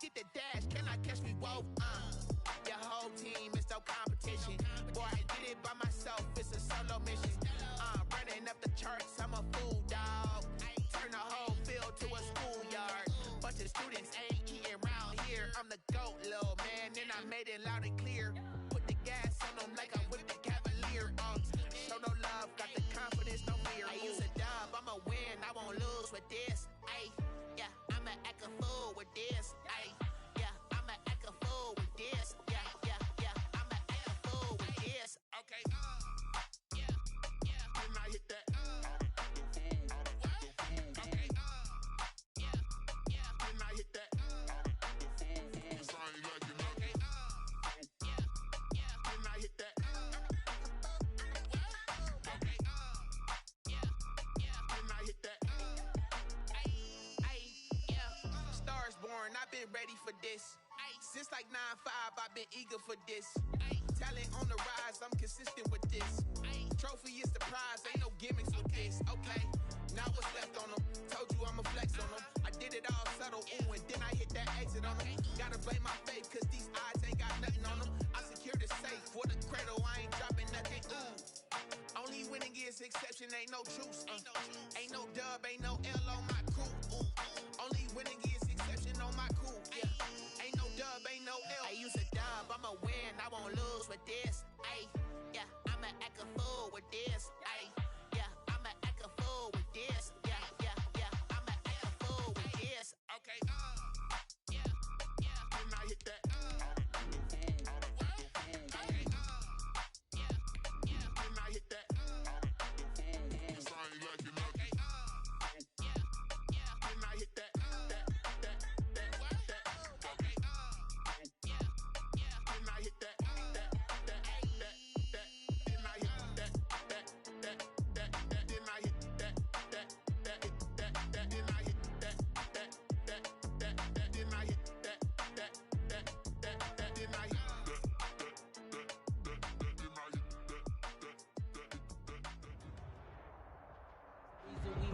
get the dash, can I catch me both? Your whole team is no competition. Boy, I did it by myself, it's a solo mission. Running up the charts, I'm a fool, dog. Turn the whole field to a schoolyard. Bunch of students ain't eating round here. I'm the GOAT, little man, and I made it loud and clear. Put the gas on them like I'm with the Cavalier. Show no love, got the confidence, no fear. I use a dub, I'ma win, I won't lose with this. Ay, yeah, I'ma act a fool with this. Ay, yeah, I'ma act a fool with this. Yeah, yeah, yeah, I'ma act a fool with this. Okay, yeah, yeah, when I hit that. Okay, yeah, yeah, when I hit that. It's like you know. Okay, yeah, yeah, when I hit that. Okay, yeah, yeah, when I hit that. Ay, yeah, stars born, I've been ready for this. Since like 9-5, I've been eager for this. Talent on the rise, I'm consistent with this. Trophy is the prize, ain't no gimmicks with this. Okay, now what's left on them? Told you I'ma flex on them. I did it all subtle, ooh, and then I hit that exit on them. Gotta blame my faith, cause these eyes ain't got nothing on them. I secured the safe for the cradle, I ain't dropping nothing, ooh. Only winning is exception, ain't no truce. Ain't no dub, ain't no L on my crew. Only winning is exception on my crew. Yeah. Ain't no dub, ain't no L. I use a dub, I'ma win, I won't lose with this. Ay, yeah, I'ma act a fool with this. Ay, yeah, I'ma act a fool with this. Yeah, yeah, yeah, I'ma act a fool with this. Okay, yeah, yeah, when I hit that. Okay, yeah, yeah, when I hit that. It's like you know. Okay, yeah, yeah, when I hit that. Okay, yeah, yeah, when I hit that.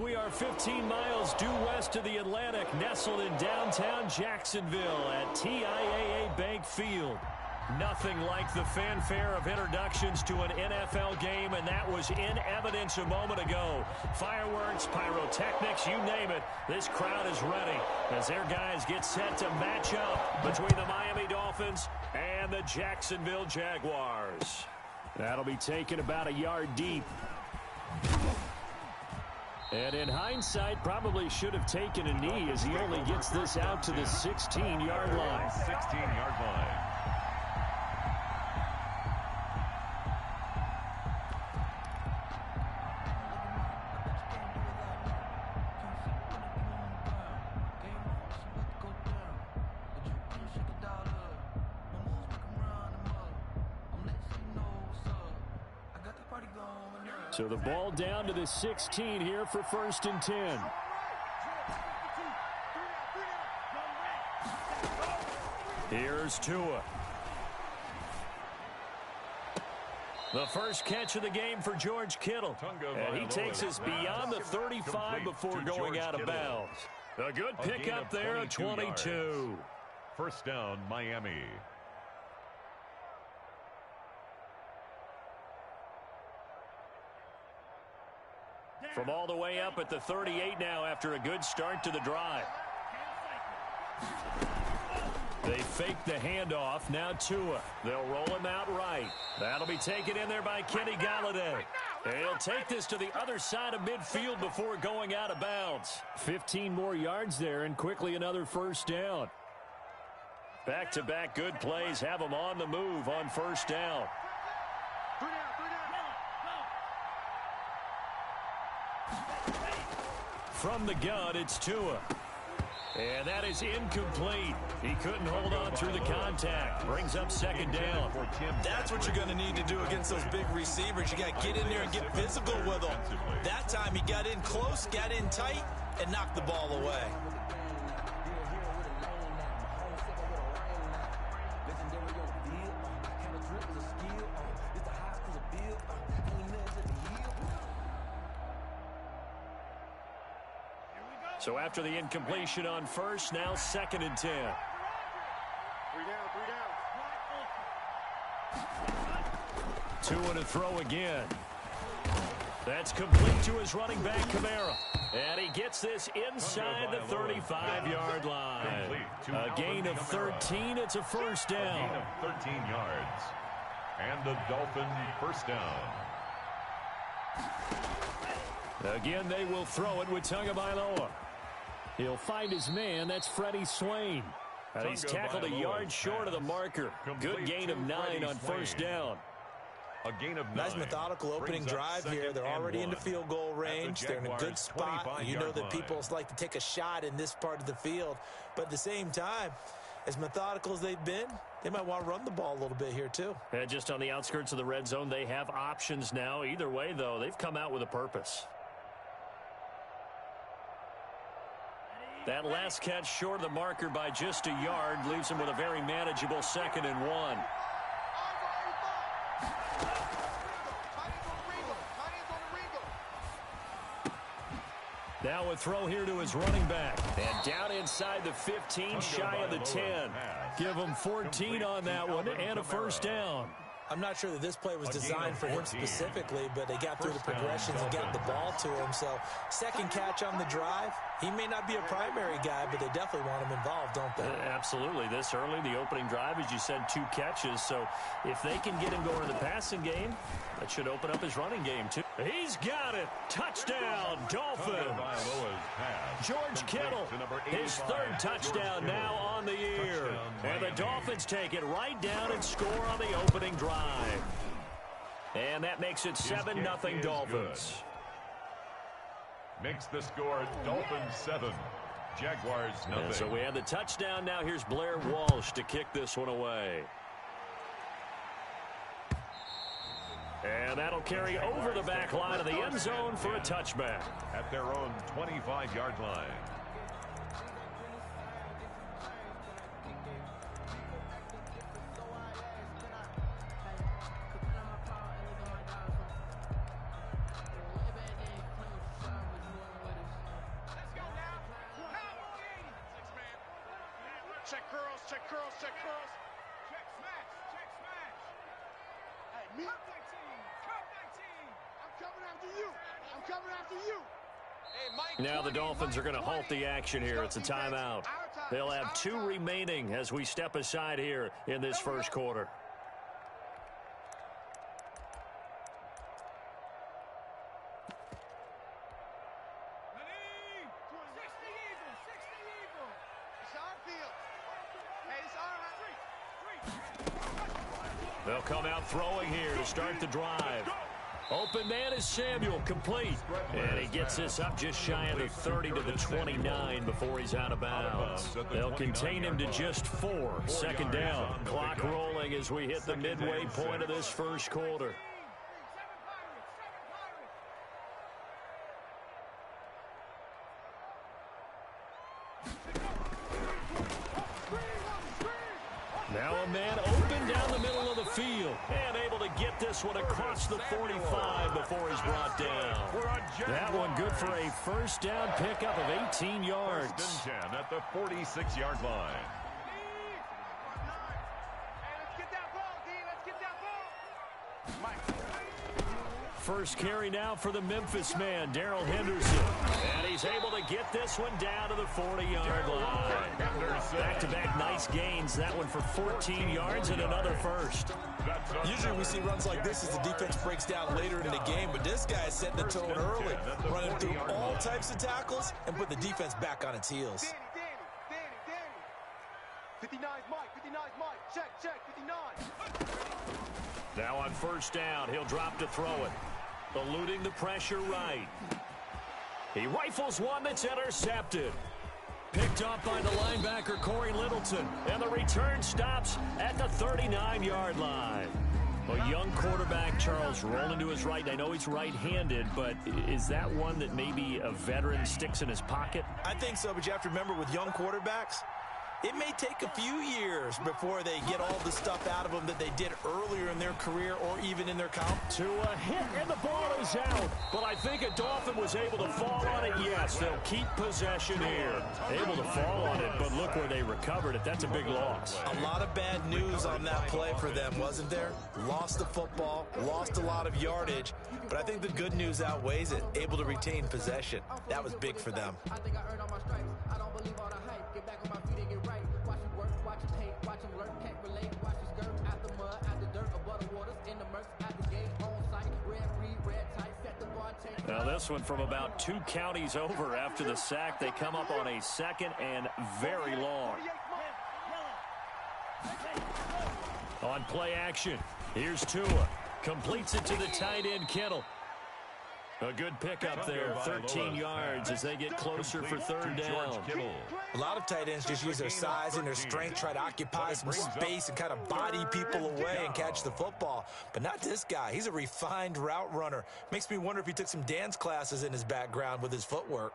We are 15 miles due west of the Atlantic, nestled in downtown Jacksonville at TIAA Bank Field. Nothing like the fanfare of introductions to an NFL game, and that was in evidence a moment ago. Fireworks, pyrotechnics, you name it. This crowd is ready as their guys get set to match up between the Miami Dolphins and the Jacksonville Jaguars. That'll be taken about a yard deep. And in hindsight, probably should have taken a knee as he only gets this out to the 16-yard line. 16-yard line. So the ball down to the 16 here for 1st and 10. Here's Tua. The first catch of the game for George Kittle. And he takes us beyond the 35 before going out of bounds. A good pickup there at 22. First down, Miami. From all the way up at the 38 now after a good start to the drive. They fake the handoff. Now Tua. They'll roll him out right. That'll be taken in there by Kenny Galladay. He'll take this to the other side of midfield before going out of bounds. 15 more yards there and quickly another first down. Back-to-back good plays have them on the move on first down. From the gun, it's Tua. And that is incomplete. He couldn't hold on through the contact. Brings up second down. That's what you're going to need to do against those big receivers. You got to get in there and get physical with them. That time he got in close, got in tight, and knocked the ball away. So after the incompletion on first, now 2nd and 10. Two and a throw again. That's complete to his running back, Kamara. And he gets this inside the 35-yard line. A gain of 13. It's a first down. A gain of 13 yards. And the Dolphin first down. Again, they will throw it with Tagovailoa. He'll find his man. That's Freddie Swain. And he's tackled a yard short of the marker. Good gain of 9 on first down. A gain of 9. Nice methodical opening drive here. They're already into field goal range. They're in a good spot. You know that people like to take a shot in this part of the field. But at the same time, as methodical as they've been, they might want to run the ball a little bit here too. And just on the outskirts of the red zone, they have options now. Either way, though, they've come out with a purpose. That last catch short of the marker by just a yard leaves them with a very manageable 2nd and 1. Now a throw here to his running back. And down inside the 15, shy of the 10. Give him 14 on that one and a first down. I'm not sure that this play was designed for him specifically, but they got through the progressions and got the ball to him. So, second catch on the drive. He may not be a primary guy, but they definitely want him involved, don't they? Absolutely. This early, the opening drive, as you said, 2 catches. So, if they can get him going in the passing game, that should open up his running game, too. He's got it. Touchdown, Dolphins. George Kittle, his 3rd touchdown now on the year. And the Dolphins take it right down and score on the opening drive. And that makes it 7-0 Dolphins. Makes the score Dolphins 7, Jaguars 0. So we have the touchdown. Now here's Blair Walsh to kick this one away. And that'll carry over the back line of the end zone for a touchback. At their own 25-yard line. Check curls, check curls, check curls. Check smash, check smash. Hey, me? Cup 19. I'm coming after you. I'm coming after you. Hey, Mike, now the Dolphins are going to halt the action here. It's a timeout. They'll have 2 remaining as we step aside here in this first quarter. They'll come out throwing here to start the drive. Open man is Samuel, complete. And he gets this up just shy of the 30 to the 29 before he's out of bounds. They'll contain him to just 4. 2nd down. Clock rolling as we hit the midway point of this first quarter. Now a man open down the middle of the field and able to get this one across the 45 before he's brought down. That one good for a first down pickup of 18 yards. 1st and 10 at the 46-yard line. First carry now for the Memphis man, Darrell Henderson. And he's able to get this one down to the 40-yard line. Back-to-back nice gains. That one for 14 yards and another first. Usually we see runs like this as the defense breaks down later in the game, but this guy is setting the tone early, running through all types of tackles and put the defense back on its heels. Danny. 59's Mike, 59's Mike. Check, 59. Now on first down, he'll drop to throw it. Eluding the pressure right. He rifles one that's intercepted. Picked up by the linebacker, Corey Littleton. And the return stops at the 39-yard line. A young quarterback, Charles, rolling to his right. I know he's right-handed, but is that one that maybe a veteran sticks in his pocket? I think so, but you have to remember with young quarterbacks, It may take a few years before they get all the stuff out of them that they did earlier in their career or even in their college. To a hit, and the ball is out. But I think a Dolphin was able to fall on it. Yes, they'll keep possession here. Able to fall on it, but look where they recovered it. That's a big loss. A lot of bad news on that play for them, wasn't there? Lost the football, lost a lot of yardage, but I think the good news outweighs it. Able to retain possession. That was big for them. I think I earned all my stripes. I don't believe all the hype. Get back on my feet and get right. Watch it work, watch it hate, watch him lurk, can't relate. Watch his skirt out the mud, out the dirt, above the waters, in the murks, out the gate, on site, red free, red tight, set the bar, take. Now this one from about 2 counties over after the sack. They come up on a 2nd and very long. On play action, here's Tua. Completes it to the tight end, Kittle. A good pickup there, 13 yards as they get closer for 3rd down. A lot of tight ends just use their size and their strength, try to occupy some space and kind of body people away and catch the football. But not this guy. He's a refined route runner. Makes me wonder if he took some dance classes in his background with his footwork.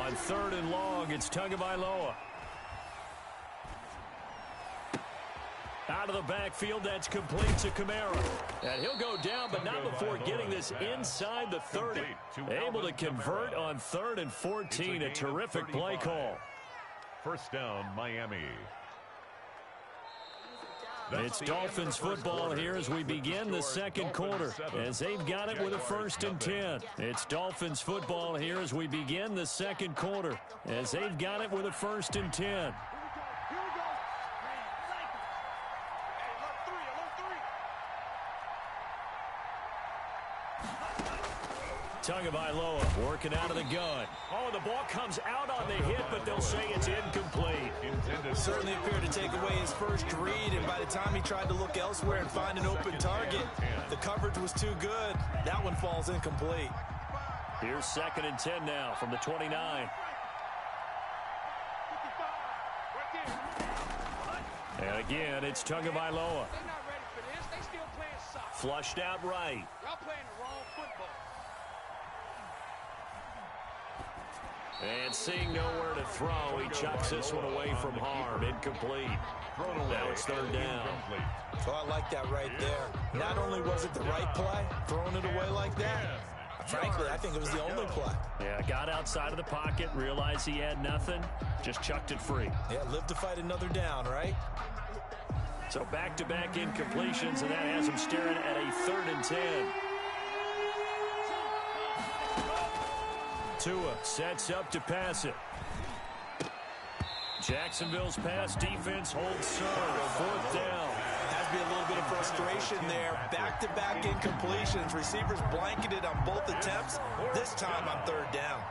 On 3rd and long, it's Tagovailoa. Out of the backfield, that's complete to Kamara. And he'll go down, but not before getting this inside the 30. Able to convert on 3rd and 14. A terrific play call. 1st down, Miami. It's Dolphins football here as we begin the 2nd quarter, as they've got it with a 1st and 10. It's Dolphins football here as we begin the 2nd quarter, as they've got it with a 1st and 10. Tagovailoa working out of the gun. Oh, the ball comes out on the hit, but they'll say it's incomplete. Certainly appeared to take away his first read, and by the time he tried to look elsewhere and find an open target, the coverage was too good. That one falls incomplete. Here's 2nd and 10 now from the 29. And again, it's Tagovailoa. Flushed out right. Y'all playing the wrong football. And seeing nowhere to throw, he chucks this one away from harm. Incomplete. Now it's 3rd down. So I like that right there. Not only was it the right play, throwing it away like that, frankly, I think it was the only play. Yeah, got outside of the pocket, realized he had nothing, just chucked it free. Yeah, live to fight another down, right? So back-to-back incompletions, and that has him staring at a 3rd and 10. Tua sets up to pass it. Jacksonville's pass defense holds serve. 4th down. Has to be a little bit of frustration there. Back-to-back incompletions. Receivers blanketed on both attempts. This time on 3rd down.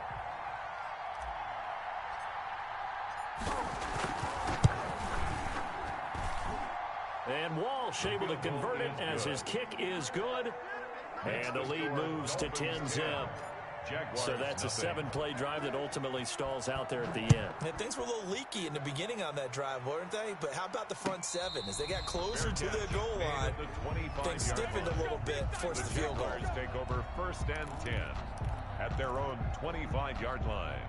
And Walsh able to convert it as his kick is good. And the lead moves to 10-zip. So that's a 7-play drive that ultimately stalls out there at the end. And things were a little leaky in the beginning on that drive, weren't they? But how about the front 7? As they got closer to the goal line, things stiffened a little bit, forced the field goal. Take over 1st and 10 at their own 25-yard line.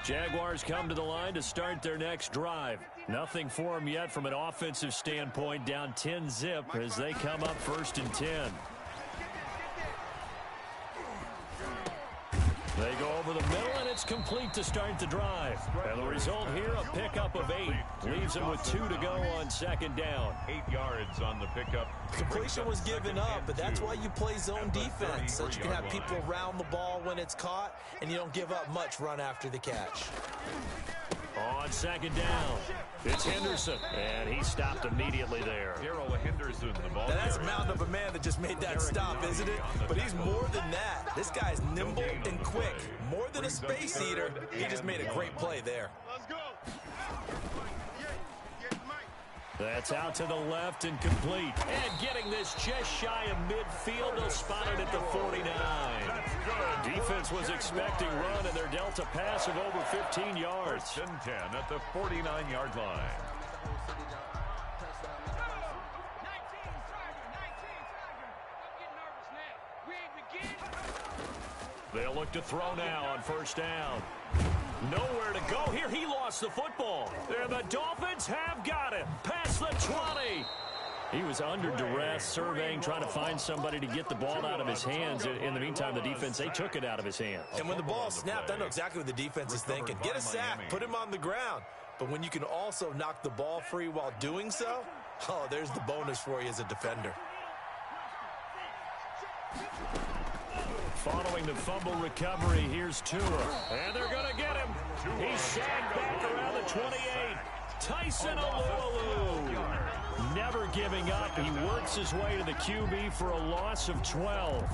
Jaguars come to the line to start their next drive. Nothing for them yet from an offensive standpoint, down 10-zip as they come up 1st and 10. They go over the middle, and it's complete to start the drive. And the result here, a pickup of 8. Leaves them with 2 to go on 2nd down. 8 yards on the pickup. Completion was given up, but that's why you play zone defense, so that you can have people around the ball when it's caught, and you don't give up much run after the catch. On 2nd down, it's Henderson, and he stopped immediately there. Darrell Henderson, the ball. Now that's a mountain of a man that just made that stop, isn't it? But he's more than that. This guy's nimble and quick. More than a space eater, he just made a great play there. Let's go. That's out to the left and complete. And getting this just shy of midfield. They'll spot it at the 49. That's good. Defense was expecting run, and they're dealt a pass of over 15 yards. 1st and 10 at the 49-yard line. They'll look to throw now on 1st down. Nowhere to go here. He lost the football. And the Dolphins have got it. Past the 20. He was under duress, surveying, trying to find somebody to get the ball out of his hands. In the meantime, the defense, they took it out of his hands. And when the ball snapped, I know exactly what the defense is thinking. Get a sack, put him on the ground. But when you can also knock the ball free while doing so, oh, there's the bonus for you as a defender. Following the fumble recovery, here's Tua. And they're going to get him. He's sacked back around the 28. Tyson Alualu. Never giving up. He works his way to the QB for a loss of 12.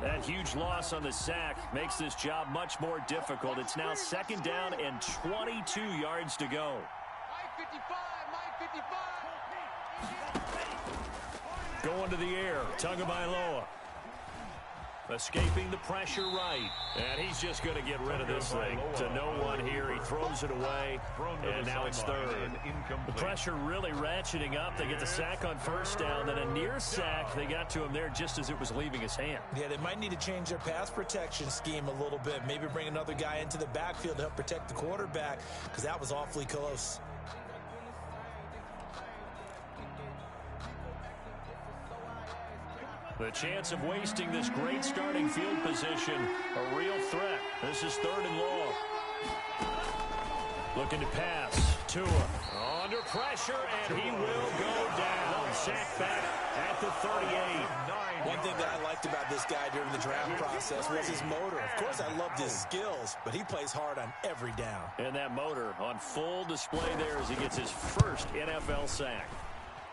That huge loss on the sack makes this job much more difficult. It's now 2nd down and 22 yards to go. Mike 55, Mike 55. Going to the air, Tagovailoa. Escaping the pressure right. And he's just going to get rid of this thing. To no one here. He throws it away. And now it's 3rd. The pressure really ratcheting up. They get the sack on 1st down. Then a near sack. They got to him there just as it was leaving his hand. Yeah, they might need to change their pass protection scheme a little bit. Maybe bring another guy into the backfield to help protect the quarterback, because that was awfully close. The chance of wasting this great starting field position, a real threat. This is 3rd and long. Looking to pass. Tua under pressure, and he will go down. Sacked back at the 38. One thing that I liked about this guy during the draft process was his motor. Of course, I loved his skills, but he plays hard on every down. And that motor on full display there as he gets his first NFL sack.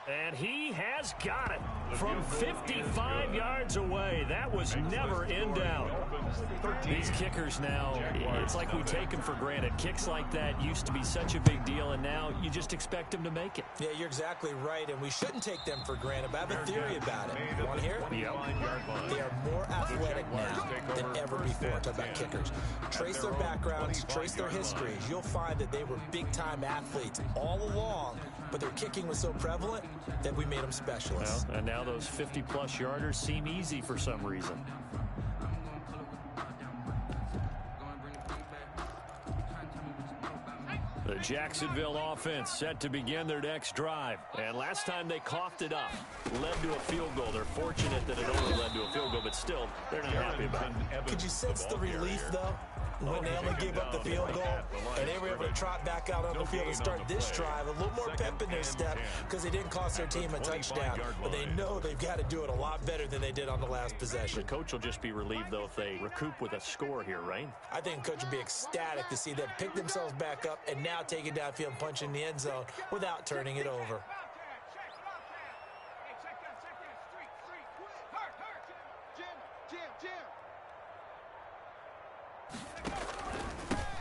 And he has got it from 55 yards away. That was never in doubt. These kickers now, it's like we take them for granted. Kicks like that used to be such a big deal, and now you just expect them to make it. Yeah, you're exactly right, and we shouldn't take them for granted. But I have a theory about it. You want to hear it? Yep. They are more athletic now than ever before. Talk about kickers. Trace their backgrounds, trace their histories. You'll find that they were big-time athletes all along, but their kicking was so prevalent that we made them specialists. Well, and now those 50-plus yarders seem easy for some reason. The Jacksonville offense set to begin their next drive. And last time they coughed it up, led to a field goal. They're fortunate that it only led to a field goal, but still, they're not happy about it. Could you sense the relief, though, when they only gave up the field goal and they were able to trot back out on the field and start this drive? A little more pep in their step because they didn't cost their team a touchdown. But they know they've got to do it a lot better than they did on the last possession. The coach will just be relieved, though, if they recoup with a score here, right? I think the coach would be ecstatic to see them pick themselves back up and now take it downfield and punch in the end zone without turning it over.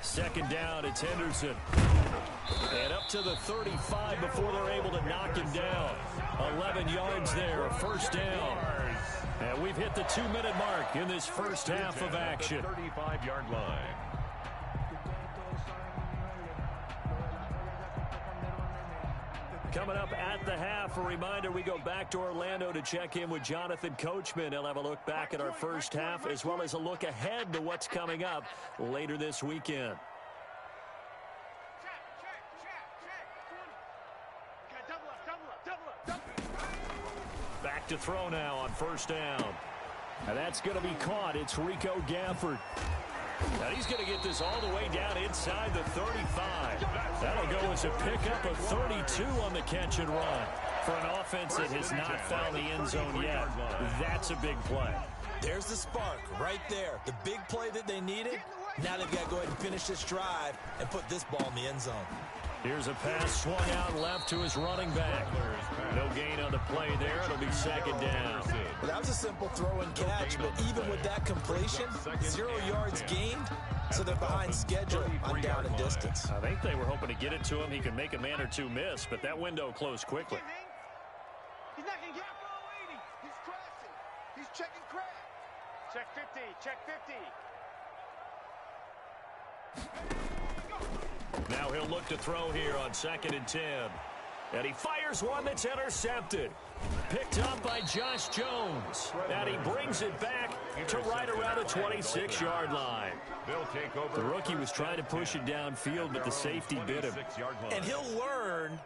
Second down, it's Henderson. And up to the 35 before they're able to knock him down. 11 yards there, a first down. And we've hit the 2-minute mark in this first half of action. 35-yard line. Coming up at the half, a reminder, we go back to Orlando to check in with Jonathan Coachman. He'll have a look back at our first half as well as a look ahead to what's coming up later this weekend. Back to throw now on first down. And that's going to be caught. It's Rico Gafford. Now he's going to get this all the way down inside the 35. That'll go as a pickup of 32 on the catch and run. For an offense that has not found the end zone yet, that's a big play. There's the spark right there. The big play that they needed. Now they've got to go ahead and finish this drive and put this ball in the end zone. Here's a pass swung out left to his running back. No gain on the play there. It'll be second down. Well, that was a simple throw and catch, but even with that completion, 0 yards gained, so they're behind schedule on down and distance. I think they were hoping to get it to him. He could make a man or two miss, but that window closed quickly. He's not going to get 80. He's crashing. He's checking crash. Check 50. Check 50. Now he'll look to throw here on 2nd and 10. And he fires one that's intercepted. Picked up by Josh Jones. And he brings it back to right around the 26-yard line. The rookie was trying to push it downfield, but the safety bit him. And he'll learn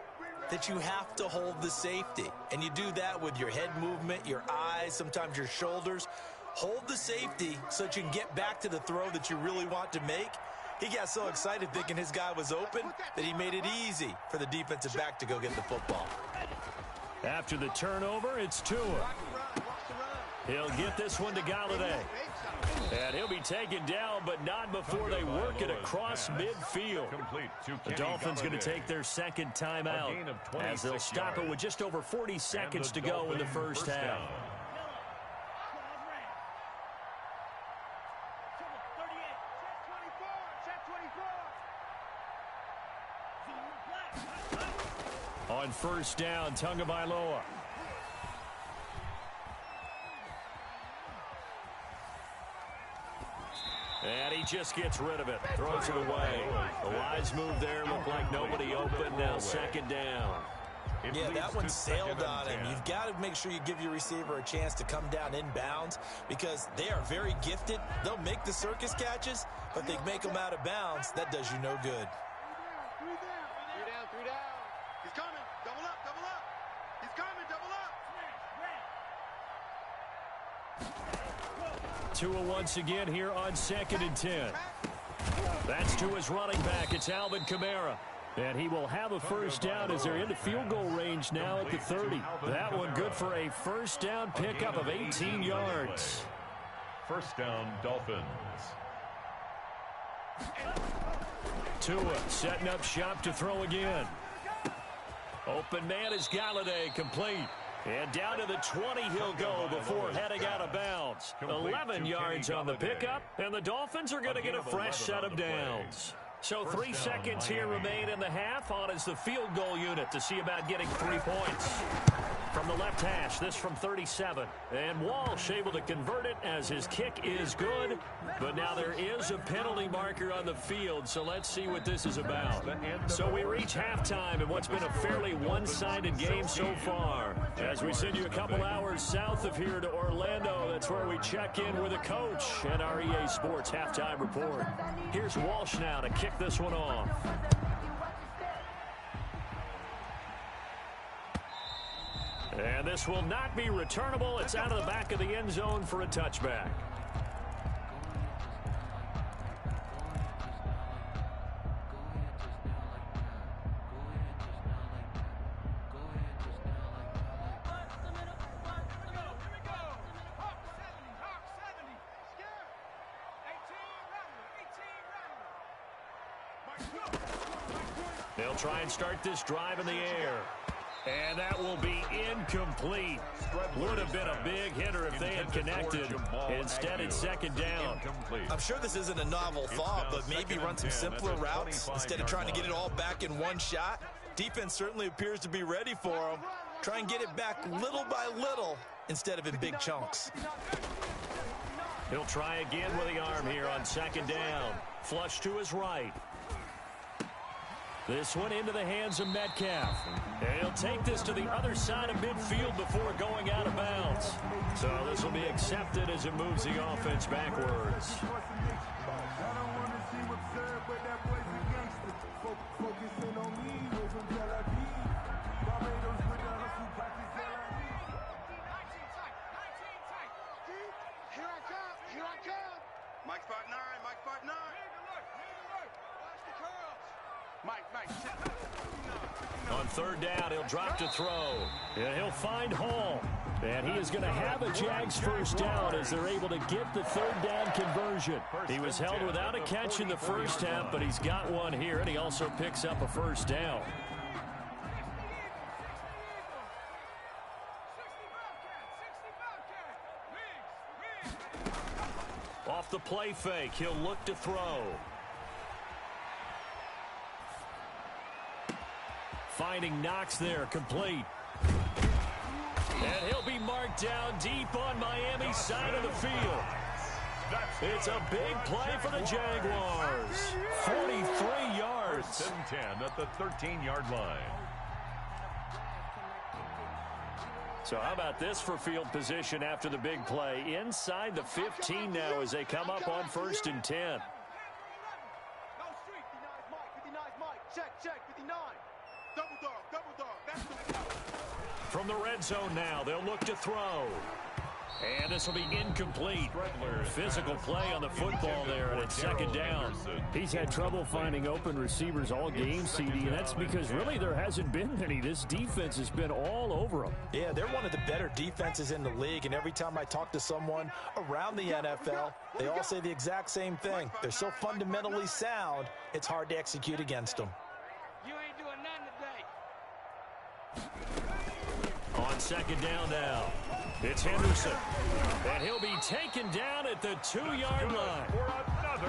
that you have to hold the safety. And you do that with your head movement, your eyes, sometimes your shoulders. Hold the safety so that you can get back to the throw that you really want to make. He got so excited thinking his guy was open that he made it easy for the defensive back to go get the football. After the turnover, it's Tua. He'll get this one to Galladay. And he'll be taken down, but not before they work it across midfield. The Dolphins going to take their second timeout as they'll stop it with just over 40 seconds to go in the first half. On first down, Tagovailoa. And he just gets rid of it. Throws it away. The wise move there. Looked like nobody open. Now second down. Yeah, that one sailed on him. You've got to make sure you give your receiver a chance to come down inbounds because they are very gifted. They'll make the circus catches, but they make them out of bounds. That does you no good. Three down. He's coming. Double up. He's coming. Double up. Tua once again here on 2nd and 10. That's Tua's running back. It's Alvin Kamara. And he will have a first down as they're into field goal range now at the 30. That one good for a first down pickup of 18 yards. First down, Dolphins. Tua setting up shop to throw again. Open man is Galladay, complete. And down to the 20 he'll go before heading out of bounds. 11 yards on the pickup, and the Dolphins are going to get a fresh set of downs. So 3 seconds here remain in the half. On is the field goal unit to see about getting 3 points. From the left hash, this from 37. And Walsh able to convert it as his kick is good. But now there is a penalty marker on the field, so let's see what this is about. So we reach halftime in what's been a fairly one-sided game so far. As we send you a couple hours south of here to Orlando, that's where we check in with a coach and our EA Sports halftime report. Here's Walsh now to kick this one off. And this will not be returnable. It's out of the back of the end zone for a touchback. They'll try and start this drive in the air. And that will be incomplete. Would have been a big hitter if they had connected. Instead, it's second down. I'm sure this isn't a novel thought, but maybe run some simpler routes instead of trying to get it all back in one shot. Defense certainly appears to be ready for them. Try and get it back little by little instead of in big chunks. He'll try again with the arm here on second down. Flush to his right. This one into the hands of Metcalf. And he'll take this to the other side of midfield before going out of bounds. So this will be accepted as it moves the offense backwards. Here I come. Mike spot 9. Mike spot 9. Watch the curls. Mike. On third down, he'll drop to throw. And he'll find Hall. And he is going to have a Jags first down as they're able to get the third down conversion. He was held without a catch in the first half, but he's got one here, and he also picks up a first down. Off the play fake, he'll look to throw. Finding Knox there, complete. And he'll be marked down deep on Miami's side of the field. It's a big play for the Jaguars. 43 yards. 1st and 10 at the 13-yard line. So how about this for field position after the big play? Inside the 15 now as they come up on 1st and 10. From the red zone now, they'll look to throw. And this will be incomplete. Physical play on the football there, and it's 2nd down. He's had trouble finding open receivers all game, CD, and that's because really there hasn't been any. This defense has been all over them. Yeah, they're one of the better defenses in the league, and every time I talk to someone around the NFL, they all say the exact same thing. They're so fundamentally sound, it's hard to execute against them. You ain't doing nothing today. On 2nd down now, it's Henderson. And he'll be taken down at the 2-yard line.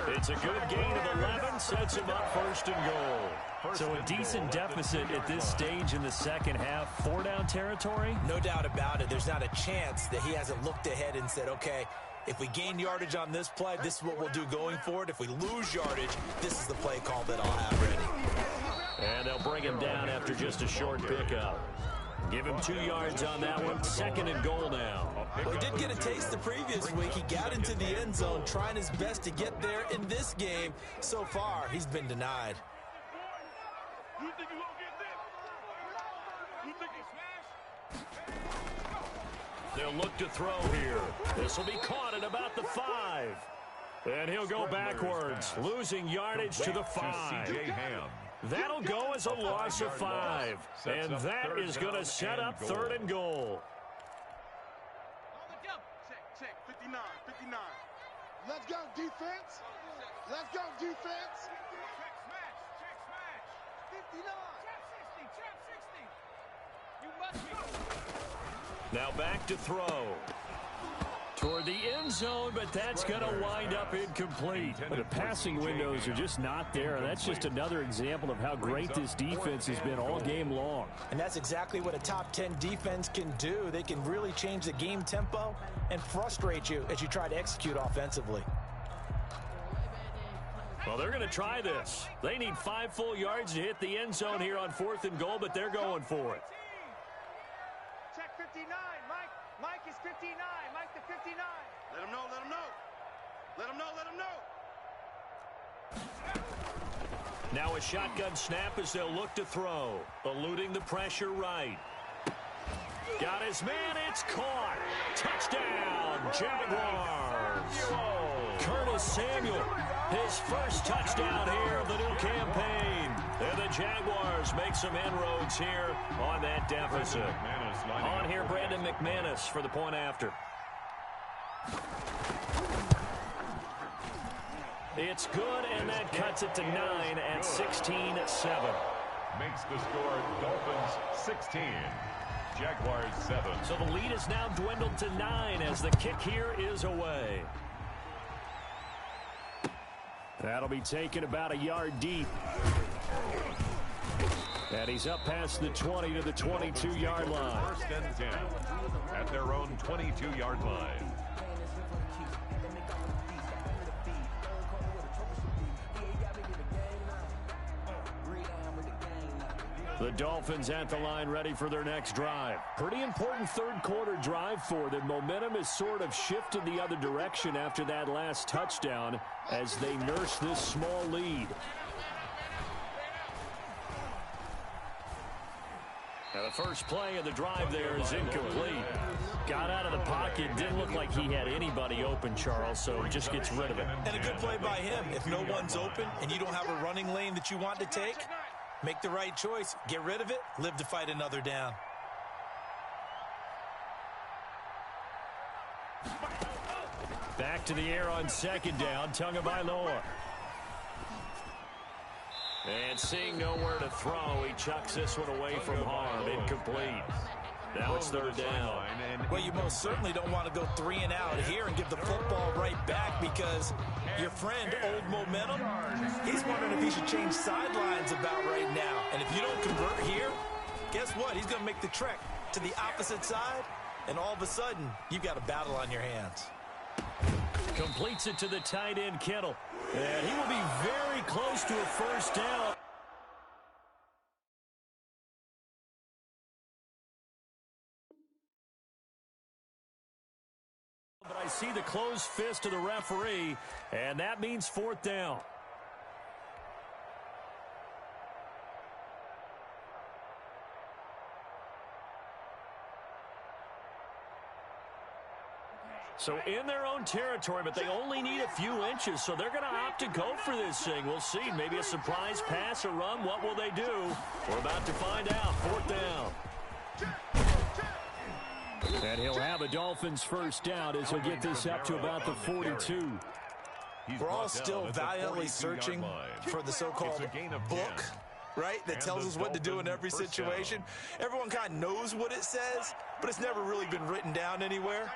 It's a good gain of 11, sets him up 1st and goal. So a decent deficit at this stage in the second half. 4-down territory? No doubt about it. There's not a chance that he hasn't looked ahead and said, okay, if we gain yardage on this play, this is what we'll do going forward. If we lose yardage, this is the play call that I'll have ready. And they'll bring him down after just a short pickup. Give him 2 yards on that one. 2nd and goal now. Well, he did get a taste the previous week. He got into the end zone, trying his best to get there in this game. So far, he's been denied. You think you won't get this? You think you smash? They'll look to throw here. This will be caught at about the 5. And he'll go backwards, losing yardage to the 5. That'll go as a loss of 5. And that is going to set up 3rd and goal. Check, 59. Let's go, defense. Let's go, defense. Check, smash. 59. Check 60. You must be. Now back to throw. Toward the end zone, but that's going to wind up incomplete. The passing windows are just not there. And that's just another example of how great this defense has been all game long. And that's exactly what a top 10 defense can do. They can really change the game tempo and frustrate you as you try to execute offensively. Well, they're going to try this. They need 5 full yards to hit the end zone here on 4th and goal, but they're going for it. Check 59, Mike. Mike is 59. Mike to 59. Let him know. Now a shotgun snap as they'll look to throw. Eluding the pressure right. Got his man. It's caught. Touchdown, Jaguars. Curtis Samuel, his first touchdown here of the new campaign. And the Jaguars make some inroads here on that deficit. On here, Brandon McManus for the point after. It's good, and that cuts it to 9 at 16-7. Makes the score Dolphins 16, Jaguars 7. So the lead is now dwindled to 9 as the kick here is away. That'll be taken about a yard deep. And he's up past the 20 to the 22-yard line. 1st and 10 at their own 22-yard line. The Dolphins at the line ready for their next drive. Pretty important third quarter drive for them. Momentum has sort of shifted the other direction after that last touchdown as they nurse this small lead. Now the first play of the drive there is incomplete. Got out of the pocket. Didn't look like he had anybody open, Charles, so just gets rid of it. And a good play by him. If no one's open and you don't have a running lane that you want to take, make the right choice. Get rid of it. Live to fight another down. Back to the air on second down. Tagovailoa. And seeing nowhere to throw, he chucks this one away from harm. Incomplete. Now it's third down. Well, you most certainly don't want to go 3 and out here and give the football right back because your friend, Old Momentum, he's wondering if he should change sidelines about right now. And if you don't convert here, guess what? He's going to make the trek to the opposite side, and all of a sudden, you've got a battle on your hands. Completes it to the tight end, Kittle. And he will be very close to a first down. But I see the closed fist of the referee, and that means fourth down. So in their own territory, but they only need a few inches, so they're going to opt to go for this thing. We'll see. Maybe a surprise pass or run. What will they do? We're about to find out. Fourth down. And he'll have a Dolphins first down as he'll get this up to about the 42. We're all still valiantly searching for the so-called book, right, that tells us what to do in every situation. Everyone kind of knows what it says, but it's never really been written down anywhere.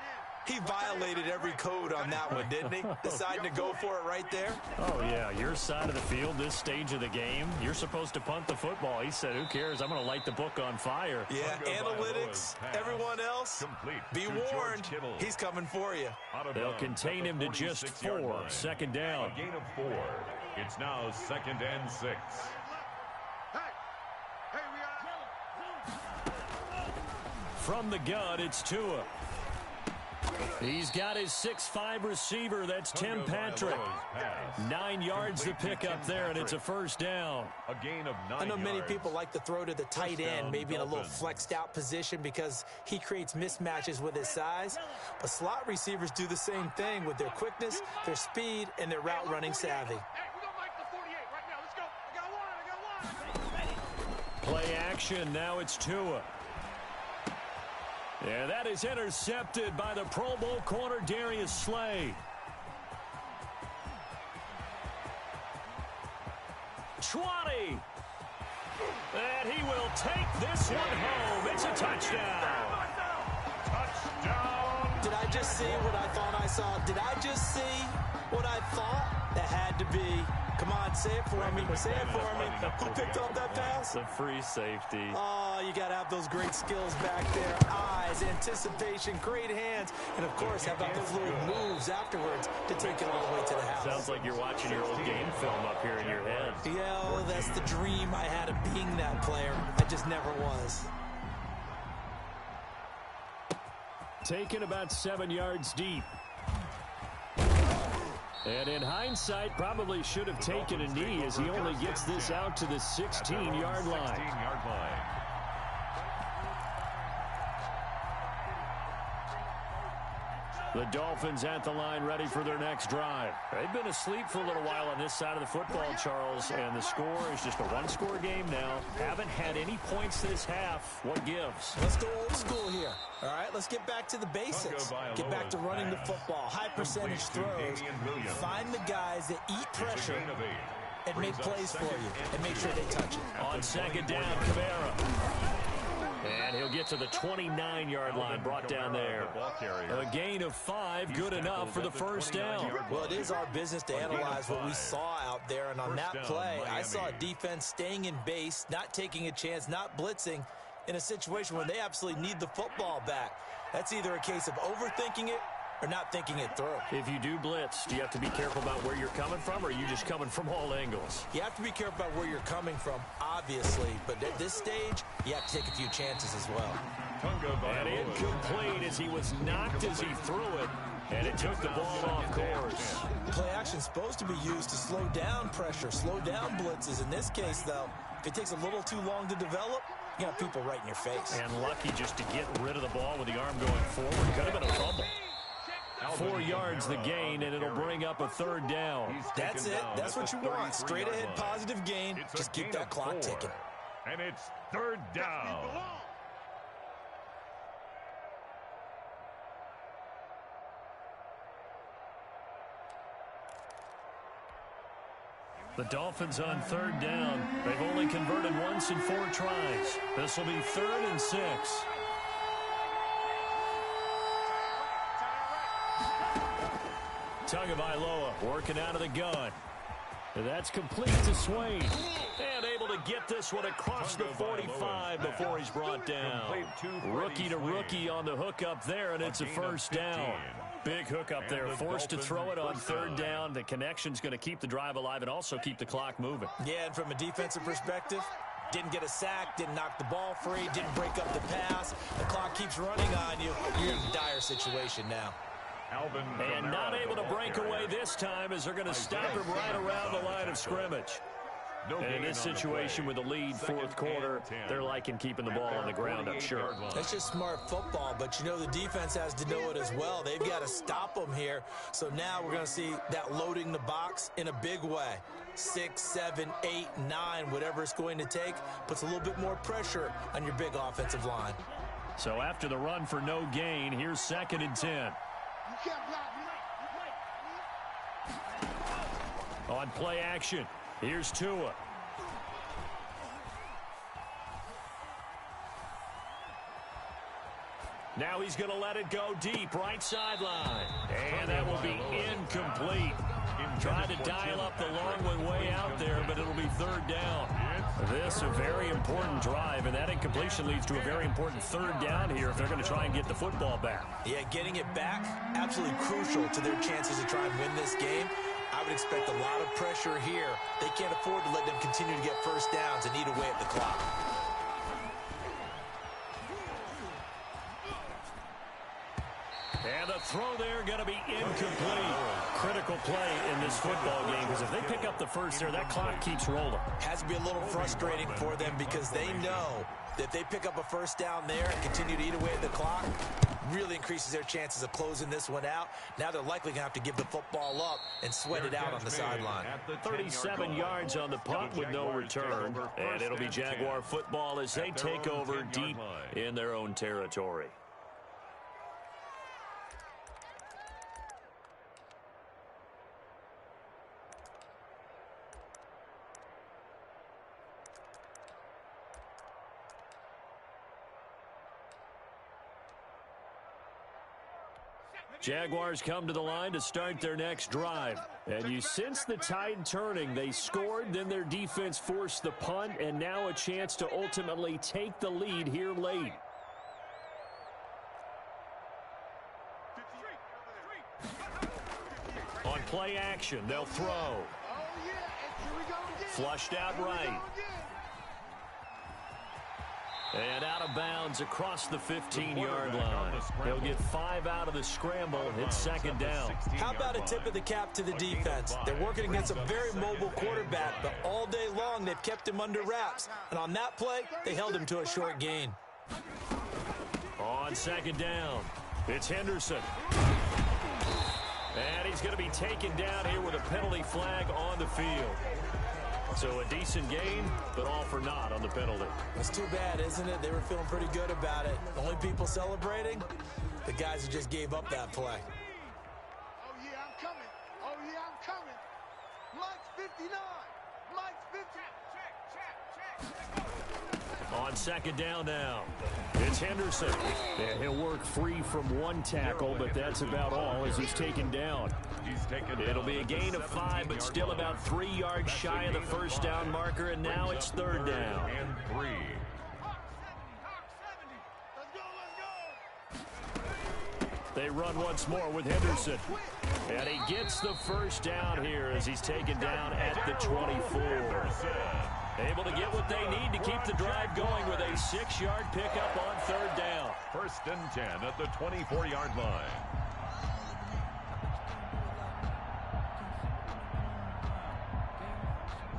He violated every code on that one, didn't he? Deciding to go for it right there. Oh, yeah, your side of the field, this stage of the game, you're supposed to punt the football. He said, who cares? I'm going to light the book on fire. Yeah, analytics, everyone else, be warned, he's coming for you. They'll contain him to just 4. Second down. A gain of 4. It's now 2nd and 6. From the gun, it's Tua. He's got his 6'5" receiver. That's Tim Patrick. 9 yards to pick up there, and it's a first down. A gain of 9 I know many yards. people like to throw to the tight end, maybe in a little flexed out position because he creates mismatches with his size. But slot receivers do the same thing with their quickness, their speed, and their route running savvy. Play action. Now it's Tua. Yeah, that is intercepted by the Pro Bowl corner, Darius Slay. 20. And he will take this one home. It's a touchdown. Touchdown. Did I just see what I thought I saw? Did I just see what I thought? That had to be. Come on, say it for me. Say it for me. Who picked up that pass? The free safety. Oh, you got to have those great skills back there. Eyes, anticipation, great hands, and, of course, how about the fluid moves afterwards to take it all the way to the house. Sounds like you're watching your old game film up here in your head. Yeah, well, that's the dream I had of being that player. I just never was. Taken about 7 yards deep. And in hindsight, probably should have taken a knee as he only gets this out to the 16-yard line. The Dolphins at the line ready for their next drive. They've been asleep for a little while on this side of the football, Charles, and the score is just a one-score game now. Haven't had any points this half. What gives? Let's go old school here. All right, let's get back to the basics. Get back to running the football. High percentage throws. Find the guys that eat pressure and make plays for you and make sure they touch it. On second down, Kamara. And he'll get to the 29-yard line, brought down there. A gain of 5, good enough for the first down. Well, it is our business to analyze what we saw out there, and on that play, I saw a defense staying in base, not taking a chance, not blitzing in a situation where they absolutely need the football back. That's either a case of overthinking it or not thinking it through. If you do blitz, do you have to be careful about where you're coming from, or are you just coming from all angles? You have to be careful about where you're coming from, obviously, but at this stage, you have to take a few chances as well. And incomplete as he was knocked as he threw it, and it took the ball off course. Play action's supposed to be used to slow down pressure, slow down blitzes. In this case, though, if it takes a little too long to develop, you got people right in your face. And lucky just to get rid of the ball with the arm going forward. Could have been a fumble. 4 yards the gain, and it'll bring up a third down. That's it. That's what you want. Straight ahead positive gain. Just keep that clock ticking. And it's third down. The Dolphins on third down. They've only converted once in 4 tries. This will be 3rd and 6. Tagovailoa working out of the gun. That's complete to Swain. And able to get this one across the 45 before he's brought down. Rookie to rookie on the hook up there, and it's a first down. Big hook up there, forced to throw it on third down. The connection's going to keep the drive alive and also keep the clock moving. Yeah, and from a defensive perspective, didn't get a sack, didn't knock the ball free, didn't break up the pass. The clock keeps running on you. You're in a dire situation now. And not able to break away this time as they're going to stop him right around the line of scrimmage. And in this situation with the lead, 4th quarter, they're liking keeping the ball on the ground, I'm sure. That's just smart football, but you know the defense has to know it as well. They've got to stop them here. So now we're going to see that loading the box in a big way. 6, 7, 8, 9, whatever it's going to take, puts a little bit more pressure on your big offensive line. So after the run for no gain, here's 2nd and 10. On play action, here's Tua. Now he's going to let it go deep, right sideline. And that will be incomplete. Trying to dial up the long one way out there, but it'll be 3rd down. This a very important drive, and that incompletion leads to a very important 3rd down here if they're going to try and get the football back. Yeah, getting it back, absolutely crucial to their chances to try and win this game. I would expect a lot of pressure here. They can't afford to let them continue to get first downs and eat away at the clock. And the throw there going to be incomplete. Critical play in this football game because if they pick up the first there, that clock keeps rolling. Has to be a little frustrating for them because they know that if they pick up a first down there and continue to eat away at the clock, really increases their chances of closing this one out. Now they're likely going to have to give the football up and sweat it out on the sideline. 37 yards on the punt with no return. And it'll be Jaguar football as they take over deep in their own territory. Jaguars come to the line to start their next drive. And you sense the tide turning. They scored, then their defense forced the punt, and now a chance to ultimately take the lead here late. On play action, they'll throw. Flushed out right. And out of bounds across the 15-yard line. They'll get 5 out of the scramble. It's 2nd down. How about a tip of the cap to the defense? They're working against a very mobile quarterback, but all day long they've kept him under wraps. And on that play, they held him to a short gain. On 2nd down, it's Henderson. And he's going to be taken down here with a penalty flag on the field. So a decent gain, but all for naught on the penalty. It's too bad, isn't it? They were feeling pretty good about it. The only people celebrating, the guys who just gave up that play. Oh, yeah, I'm coming. Oh, yeah, I'm coming. Mike's 59. Mike's 50. On 2nd down now, it's Henderson. And he'll work free from one tackle, but that's about all as he's taken down. It'll be a gain of 5, but still about 3 yards shy of the first down marker, and now it's 3rd down. And 3. They run once more with Henderson. And he gets the first down here as he's taken down at the 24. Able to get what they need to keep the drive going with a 6-yard pickup on 3rd down. 1st and 10 at the 24-yard line.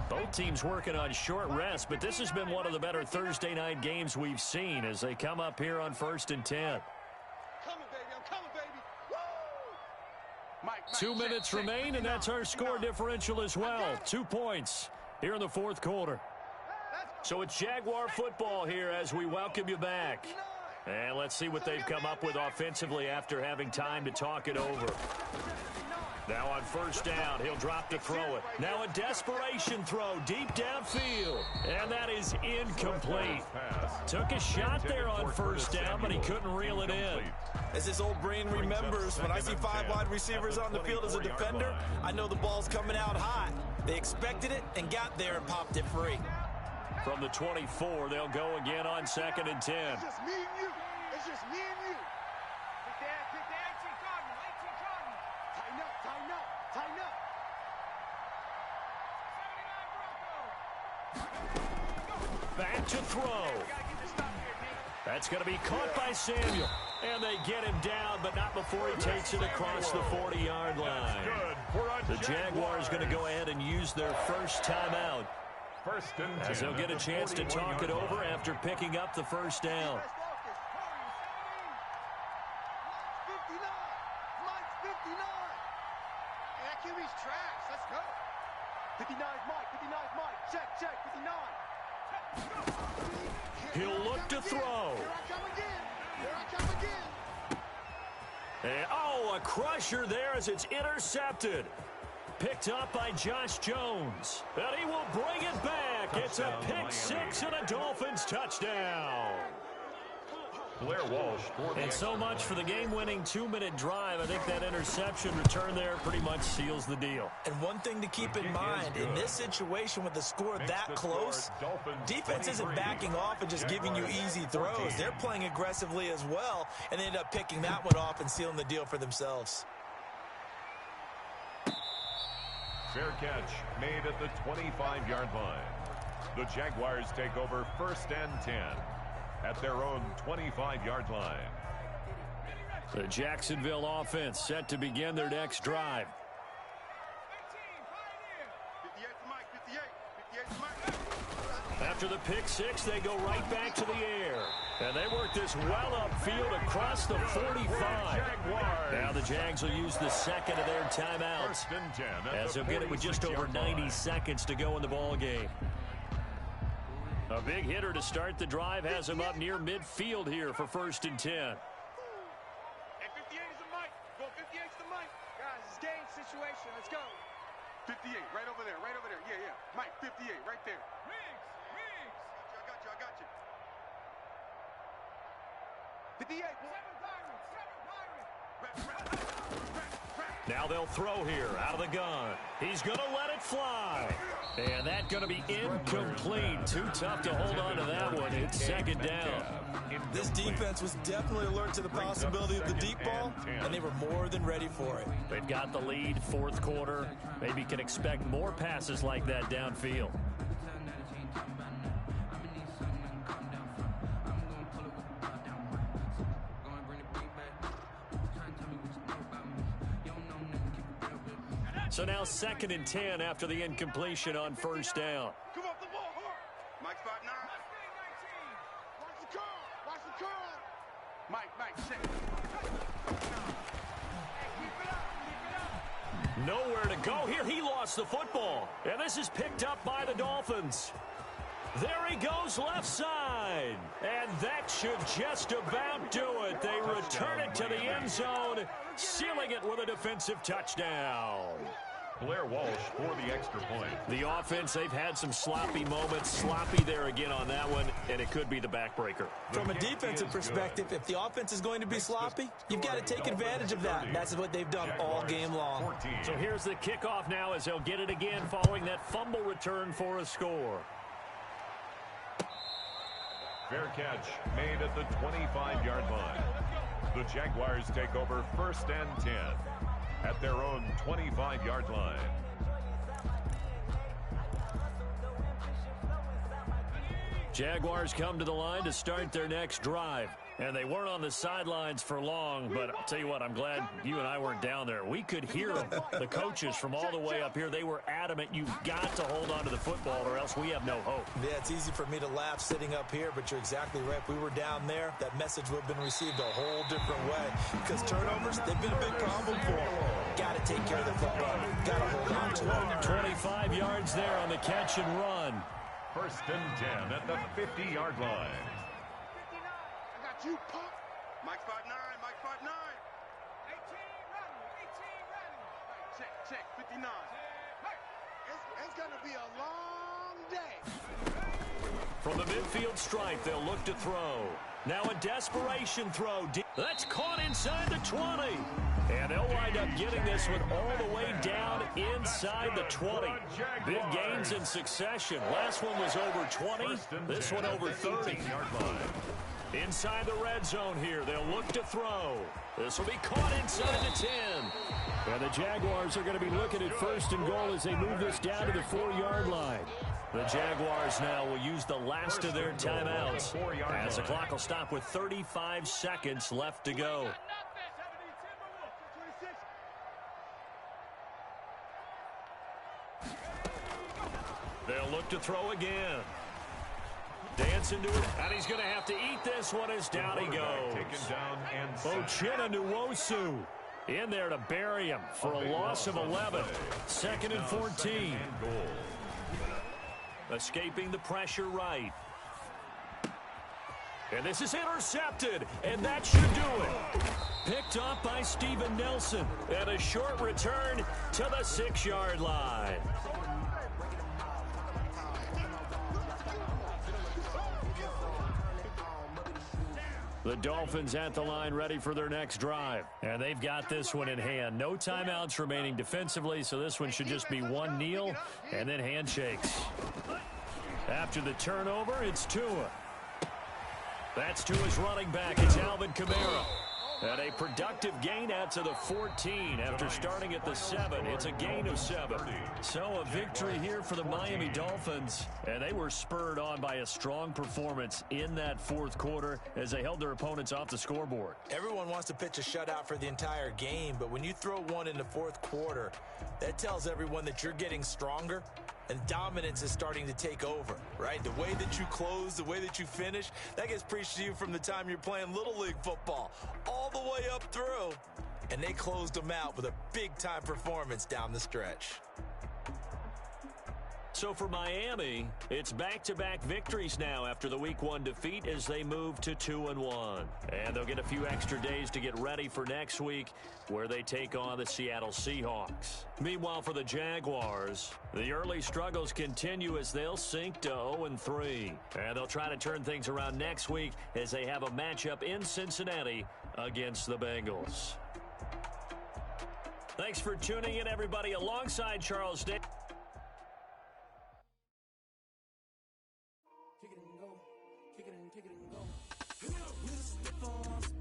Both teams working on short rest, but this has been one of the better Thursday night games we've seen as they come up here on 1st and 10. Coming, baby. I'm coming, baby. Woo! Mike, 2 minutes remain, and that's our score differential as well. 2 points here in the 4th quarter. So it's Jaguar football here as we welcome you back. And let's see what they've come up with offensively after having time to talk it over. Now on first down, he'll drop to throw it. Now a desperation throw deep downfield. And that is incomplete. Took a shot there on first down, but he couldn't reel it in. As his old brain remembers, when I see 5 wide receivers on the field as a defender, I know the ball's coming out hot. They expected it and got there and popped it free. From the 24, they'll go again on 2nd and 10. It's just me and you. It's just me and you. Get the 18 Cardinal. 18 Cardinal. Tighten up, tighten up, tighten up. 79 Bronco. Back to throw. That's going to be caught by Samuel. And they get him down, but not before he takes it across the 40-yard line. The Jaguars going to go ahead and use their first timeout, as they'll get a chance to talk it over after picking up the first down. 59. Mike's 59. Hey, that QB's trash. Let's go. 59's Mike. 59's Mike. Check, check. 59. He'll look to throw. Here I come again. Here I come again. And, oh, a crusher there as it's intercepted. Picked up by Josh Jones. And he will bring it back. It's a pick six and a Dolphins touchdown. Blair Walsh. And so much for the game-winning 2-minute drive. I think that interception return there pretty much seals the deal. And one thing to keep in mind, in this situation with the score that close, defense isn't backing off and just giving you easy throws. They're playing aggressively as well, and they end up picking that one off and sealing the deal for themselves. Fair catch made at the 25-yard line. The Jaguars take over 1st and 10 at their own 25-yard line. The Jacksonville offense set to begin their next drive. 58 to Mike. 58 to Mike. After the pick six, they go right back to the air. And they work this well upfield across the 45. Now the Jags will use the second of their timeouts, as they'll get it with just over 90 seconds to go in the ball game. A big hitter to start the drive has him up near midfield here for 1st and 10. Hey, 58 is the Mike. Go 58 is the Mike. Guys, it's game situation. Let's go. 58, right over there, right over there. Yeah, yeah. Mike, 58, right there. Riggs. I got you. 58. 7 Pirates. Now they'll throw here out of the gun. He's going to let it fly. And that's going to be incomplete. Too tough to hold on to that one. It's 2nd down. This defense was definitely alert to the possibility of the deep ball, and they were more than ready for it. They've got the lead, 4th quarter. Maybe can expect more passes like that downfield. So now 2nd and 10 after the incompletion on 1st down. Come off the ball hard. Mike's 5'9". Watch the curl. Watch the curl. Mike, check. Nowhere to go here. He lost the football. And this is picked up by the Dolphins. There he goes left side. And that should just about do it. They return it to the end zone, sealing it with a defensive touchdown. Blair Walsh for the extra point. The offense, they've had some sloppy moments. Sloppy there again on that one, and it could be the backbreaker. From a defensive perspective, if the offense is going to be sloppy, you've got to take advantage of that. That's what they've done all game long. So here's the kickoff now as they'll get it again following that fumble return for a score. Fair catch made at the 25-yard line. The Jaguars take over 1st and 10 at their own 25-yard line. Jaguars come to the line to start their next drive. And they weren't on the sidelines for long, but I'll tell you what, I'm glad you and I weren't down there. We could hear the coaches from all the way up here. They were adamant, you've got to hold on to the football or else we have no hope. Yeah, it's easy for me to laugh sitting up here, but you're exactly right. If we were down there, that message would have been received a whole different way. Because turnovers, they've been a big problem for them. Got to take care of the football. Got to hold on to it. 25 yards there on the catch and run. 1st and 10 at the 50-yard line. You pump. Mike's 5'9". Mike's 5'9". 18 ready. Check, 59. It's going to be a long day. From the midfield stripe, they'll look to throw. Now a desperation throw. That's caught inside the 20. And they'll wind up getting this one all the way down inside the 20. Big gains in succession. Last one was over 20. This one over 30. Inside the red zone here, they'll look to throw. This will be caught inside the 10. And the Jaguars are going to be looking at first and goal as they move this down to the 4-yard line. The Jaguars now will use the last of their timeouts as the clock will stop with 35 seconds left to go. They'll look to throw again. Dancing to it, and he's going to have to eat this one as down he goes. Ochena Nwosu in there to bury him for a loss of 11. 2nd and 14. Escaping the pressure right. And this is intercepted, and that should do it. Picked up by Steven Nelson, and a short return to the 6-yard line. The Dolphins at the line ready for their next drive. And they've got this one in hand. No timeouts remaining defensively, so this one should just be one kneel and then handshakes. After the turnover, it's Tua. That's Tua's running back. It's Alvin Kamara. And a productive gain out to the 14 after starting at the 7. It's a gain of 7. So a victory here for the Miami Dolphins. And they were spurred on by a strong performance in that 4th quarter as they held their opponents off the scoreboard. Everyone wants to pitch a shutout for the entire game, but when you throw one in the 4th quarter, that tells everyone that you're getting stronger and dominance is starting to take over, right? The way that you close, the way that you finish, that gets preached to you from the time you're playing Little League football all the way up through. And they closed them out with a big-time performance down the stretch. So for Miami, it's back-to-back victories now after the Week 1 defeat as they move to 2-1. And they'll get a few extra days to get ready for next week where they take on the Seattle Seahawks. Meanwhile, for the Jaguars, the early struggles continue as they'll sink to 0-3. And they'll try to turn things around next week as they have a matchup in Cincinnati against the Bengals. Thanks for tuning in, everybody, alongside Charles Day. Kick it and go. Kick it and go. With a stiff arm,